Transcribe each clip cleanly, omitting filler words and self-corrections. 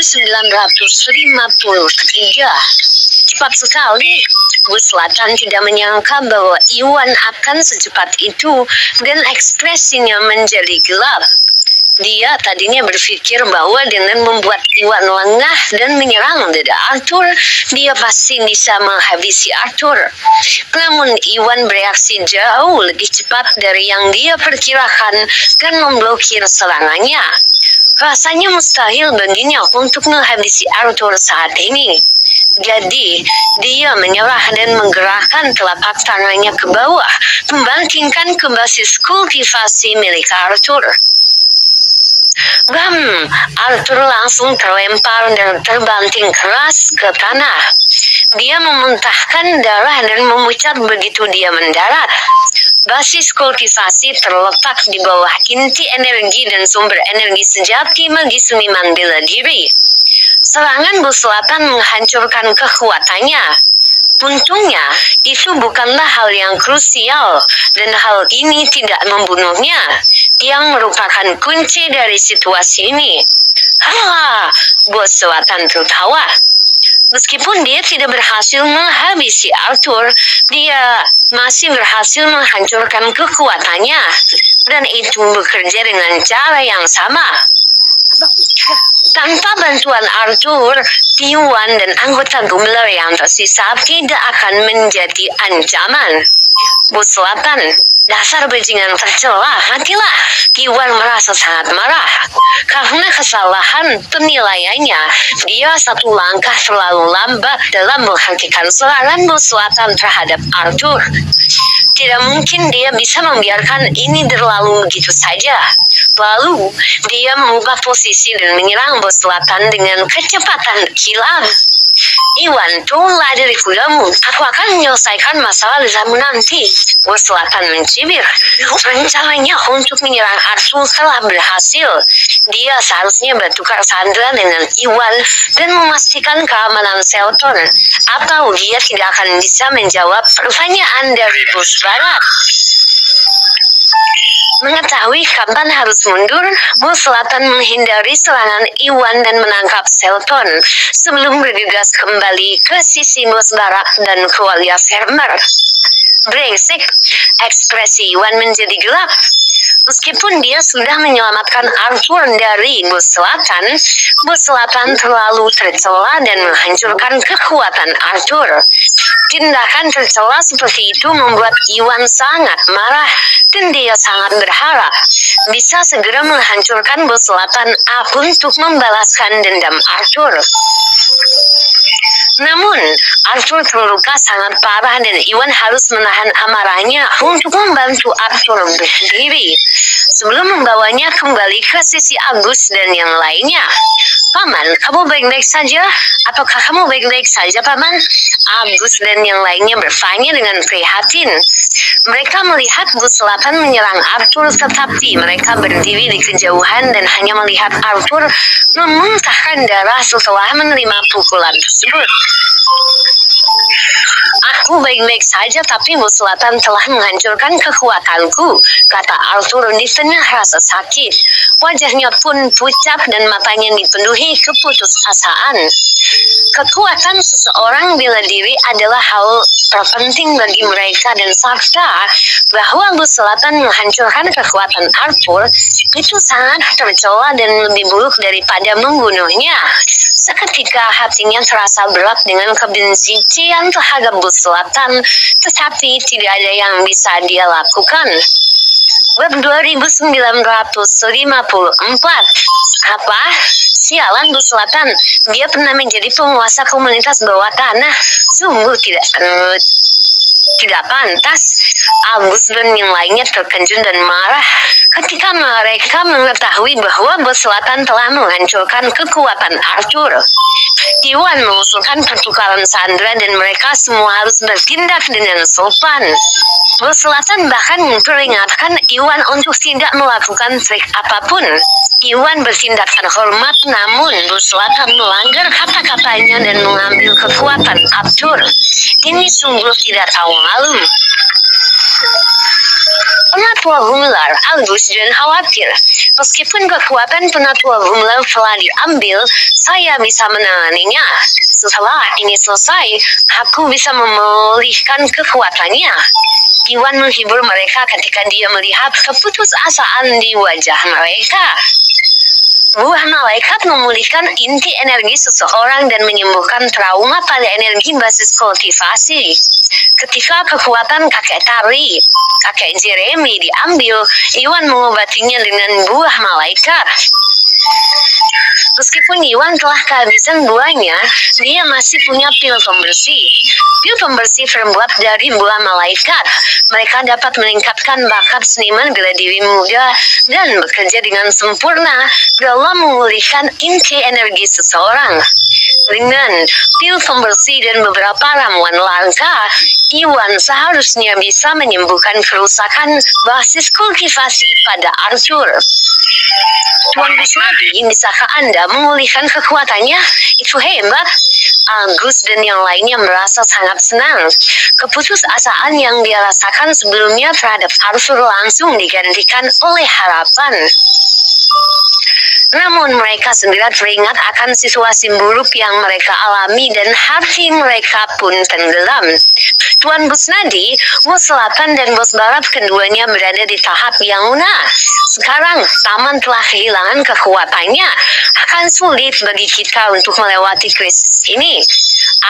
1953. Cepat sekali. Bus Selatan tidak menyangka bahwa Iwan akan secepat itu, dan ekspresinya menjadi gelap. Dia tadinya berpikir bahwa dengan membuat Iwan lengah dan menyerang dada Arthur, dia pasti bisa menghabisi Arthur. Namun Iwan bereaksi jauh lebih cepat dari yang dia perkirakan dan memblokir serangannya. Rasanya mustahil baginya untuk menghabisi Arthur saat ini. Jadi, dia menyerah dan menggerakkan telapak tangannya ke bawah, membangkitkan ke basis kultivasi milik Arthur. Bam! Arthur langsung terlempar dan terbanting keras ke tanah. Dia memuntahkan darah dan memucat begitu dia mendarat. Basis kultivasi terletak di bawah inti energi dan sumber energi sejati bagi seniman bela diri. Serangan Bus Selatan menghancurkan kekuatannya. Untungnya, itu bukanlah hal yang krusial, dan hal ini tidak membunuhnya, yang merupakan kunci dari situasi ini. Hahaha, Bos Selatan tertawa. Meskipun dia tidak berhasil menghabisi Arthur, dia masih berhasil menghancurkan kekuatannya, dan itu bekerja dengan cara yang sama. Tanpa bantuan Arthur, Iwan dan anggota Gumler yang tersisa tidak akan menjadi ancaman. Bus Selatan, dasar bajingan tercela, matilah. Iwan merasa sangat marah. Karena kesalahan penilaiannya, dia satu langkah terlalu lambat dalam menghentikan serangan Bus Selatan terhadap Arthur. Tidak mungkin dia bisa membiarkan ini berlalu begitu saja. Lalu, dia mengubah posisi dan menyerang Bos Selatan dengan kecepatan kilat. Iwan, turunlah dari kudamu. Aku akan menyelesaikan masalah dirimu nanti. Bos Selatan mencibir. Rencananya untuk menyerang Arthur telah berhasil. Dia seharusnya bertukar sandera dengan Iwan dan memastikan keamanan Selton. Atau dia tidak akan bisa menjawab pertanyaan dari Bos Barat. Mengetahui kapan harus mundur, Bos Selatan menghindari serangan Iwan dan menangkap Selton sebelum bergegas kembali ke sisi Bos Barat dan keluarga Farmer. Brengsek, ekspresi Iwan menjadi gelap. Meskipun dia sudah menyelamatkan Arthur dari Bos Selatan terlalu tercela dan menghancurkan kekuatan Arthur. Tindakan tercela seperti itu membuat Iwan sangat marah, dan dia sangat berharap bisa segera menghancurkan Bos Selatan untuk membalaskan dendam Arthur. Namun, Arthur terluka sangat parah dan Iwan harus menahan amarahnya untuk membantu Arthur berdiri sebelum membawanya kembali ke sisi Agus dan yang lainnya. Paman, kamu baik-baik saja? Apakah kamu baik-baik saja, Paman? Agus dan yang lainnya bertanya dengan prihatin. Mereka melihat Bus Selatan menyerang Arthur, tetapi mereka berdiri di kejauhan dan hanya melihat Arthur memuntahkan darah setelah menerima pukulan tersebut. Aku baik-baik saja, tapi Bus Selatan telah menghancurkan kekuatanku, kata Arthur di tengah rasa sakit. Wajahnya pun pucat dan matanya dipenuhi keputusasaan. Kekuatan seseorang bela diri adalah hal terpenting bagi mereka, dan fakta bahwa Bus Selatan menghancurkan kekuatan Arthur itu sangat tercela dan lebih buruk daripada membunuhnya. Seketika hatinya terasa berat dengan kebencian terhadap Bus Selatan, tetapi tidak ada yang bisa dia lakukan. Web 2954. Apa? Sialan Bus Selatan. Dia pernah menjadi penguasa komunitas bawah tanah. Sungguh tidak pantas. Agus dan yang lainnya terkejut dan marah ketika mereka mengetahui bahwa Bos Selatan telah menghancurkan kekuatan Arthur. Iwan mengusulkan pertukaran sandera dan mereka semua harus bertindak dengan sopan. Bos Selatan bahkan memperingatkan Iwan untuk tidak melakukan trik apapun. Iwan bertindak terhormat, namun Bos Selatan melanggar kata-katanya dan mengambil kekuatan Arthur. Ini sungguh tidak tahu malu. Penatua Humlar, Agus dan khawatir. Meskipun kekuatan Penatua Humlar telah diambil, saya bisa menanganinya. Setelah ini selesai, aku bisa memulihkan kekuatannya. Iwan menghibur mereka ketika dia melihat keputusasaan di wajah mereka. Buah malaikat memulihkan inti energi seseorang dan menyembuhkan trauma pada energi basis kultivasi. Ketika kekuatan kakek Tari, kakek Jeremy diambil, Iwan mengobatinya dengan buah malaikat. Meskipun Iwan telah kehabisan buahnya, dia masih punya pil pembersih. Pil pembersih terbuat dari buah malaikat. Mereka dapat meningkatkan bakat seniman bela diri muda dan bekerja dengan sempurna dalam memulihkan inti energi seseorang. Dengan pil pembersih dan beberapa ramuan langka, Iwan seharusnya bisa menyembuhkan kerusakan basis kultivasi pada Arthur. Tuan Busnadi, bisakah Anda memulihkan kekuatannya? Itu hebat. Agus dan yang lainnya merasa sangat senang. Keputusasaan yang dia rasakan sebelumnya terhadap Arthur langsung digantikan oleh harapan. Namun mereka segera teringat akan situasi buruk yang mereka alami dan hati mereka pun tenggelam. Tuan Busnadi, Bos Selatan dan Bos Barat keduanya berada di tahap yang lunak. Sekarang, taman telah kehilangan kekuatannya. Akan sulit bagi kita untuk melewati krisis ini.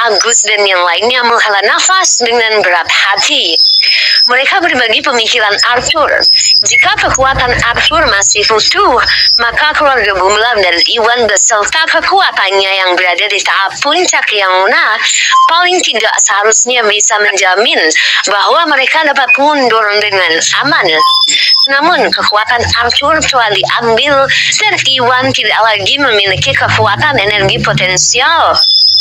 Agus dan yang lainnya menghela nafas dengan berat hati. Mereka berbagi pemikiran Arthur. Jika kekuatan Arthur masih utuh, maka keluarga Bumlam dan Iwan beserta kekuatannya yang berada di tahap puncak yang lunak, paling tidak seharusnya bisa menjamin bahwa mereka dapat mundur dengan aman. Namun kekuatan Arthur telah diambil dan Iwan tidak lagi memiliki kekuatan energi potensial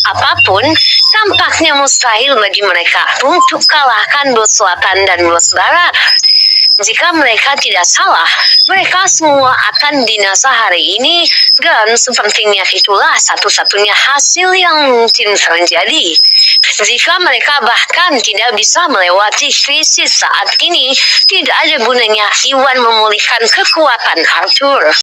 apapun. Tampaknya mustahil bagi mereka untuk kalahkan Bos Selatan dan Bos Barat. Jika mereka tidak salah, mereka semua akan binasa hari ini, dan sepertinya itulah satu-satunya hasil yang mungkin terjadi. Jika mereka bahkan tidak bisa melewati krisis saat ini, tidak ada gunanya Iwan memulihkan kekuatan Arthur.